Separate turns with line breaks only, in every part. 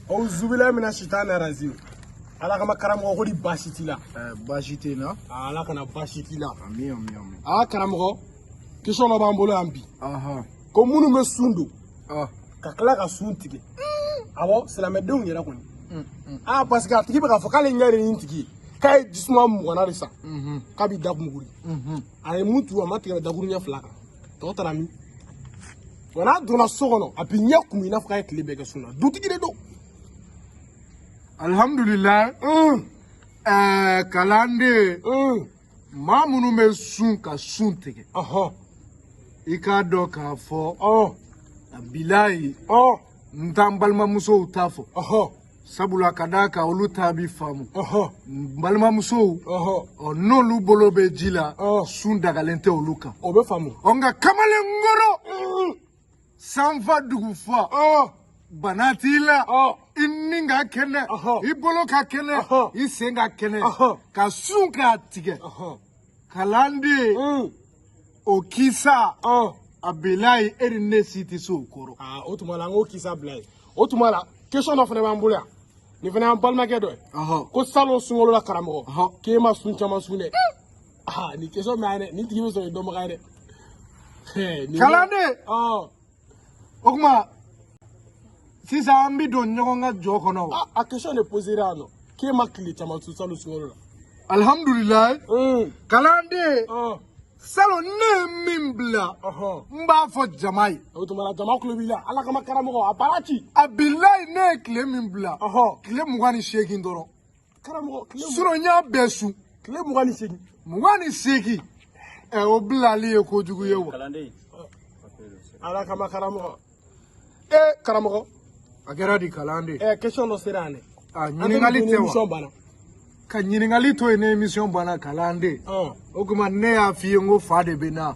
O zubila mina shita na razi. Ala kama karamɔgɔ ko di baasi t'i la.
Baasi tɛ na.
Ala kana baasi t'i la.
Ami ami ami.
Karamɔgɔ, question dɔ b'an bolo yan bi. Ko minnu bɛ sun don. Ka tila ka sun tigɛ. Awɔ, silamɛdenw yɛrɛ kɔni. Parce que a tigi bɛ k'a fɔ k'ale ɲɛ de ye nin tigi ye. K'a ye jisuma mugana de san. K'a bɛ dakumuguri. A ye mun turu a ma tigɛ dakuru ɲɛ fila kan. Tɔgɔ taara min? Wa n'a donna so kɔnɔ a bɛ ɲɛ kumu i n'a fɔ k'a ye tile bɛɛ kɛ sun na. Dutigi de don.
Alhamdulillah. Kalande. Maa minnu bɛ sun ka sun tigɛ. I k'a dɔn k'a fɔ. A bilayi. N t'an balimamusow t'a fɔ. Sabula ka d'a kan olu ta bi faamu. N balimamusow. N'olu bolo bɛ ji la. Sun dagalen tɛ olu kan.
O bɛ faamu.
Nka kamalen ngɔrɔ. Sanfa dugu fɔ. Bana t'i la. I ni ka kɛnɛ. I bolo ka kɛnɛ. I sen ka kɛnɛ. Ka sun k'a tigɛ. Kalanden. O kisa. A bilayi e ni ne si tɛ se o kɔrɔ.
O tuma la n k'o kisa bila yen. O tuma la question dɔ fana b'an bolo yan. Nin fana y'an balimakɛ dɔ ye. Ko salon sunkalo la karamɔgɔ. K'e ma sun caman sun dɛ. Nin question bɛ yan dɛ. Nin tigi bɛ sɔrɔ i dɔnbaga ye dɛ.
Kalanden. O kuma sisan an bɛ don ɲɔgɔn ka jɔ kɔnɔ.
A question de posé yan nɔ. K'e ma tile caman sun salon sunkalo la.
Alhamdulillah. Kalanden. Salon ne min bila. N b'a fɔ jama ye.
O tuma la jama tulo b'i la. Ala kama karamɔgɔ a baara ci.
A bilayi ne ye tile min bila. Tile 28 dɔrɔn.
Karamɔgɔ tile.
Sinon n y'a bɛɛ sun.
Tile 28.
28. O bilali ye kojugu ye wa.
Ala kama karamɔgɔ. Karamɔgɔ.
A kɛra di Kalanden.
Question dɔ sera yan dɛ.
Ɲininkali tɛ wa.
Émission banna.
Ka ɲininkali to yen ne émission banna Kalanden. O kuma ne y'a f'i ye n ko fa de bɛ na.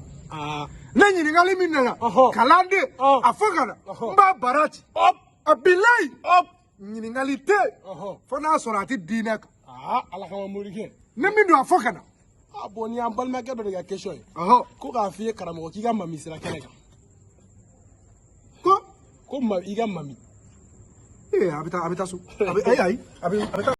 Ne ɲininkali min nana. Kalanden a fɔ ka na. N b'a bara ci. A bilayi. Ɲininkali tɛ. Fo n'a sɔrɔ a tɛ diinɛ kan.
Ala kama morikɛ.
Ne min don a fɔ ka na.
Bon nin y'an balimakɛ dɔ de ka question ye. Ko k'a f'i ye karamɔgɔ k'i ka mami sira kɛnɛ kan. Ko i ka mami.
A bɛ taa so. A bɛ taa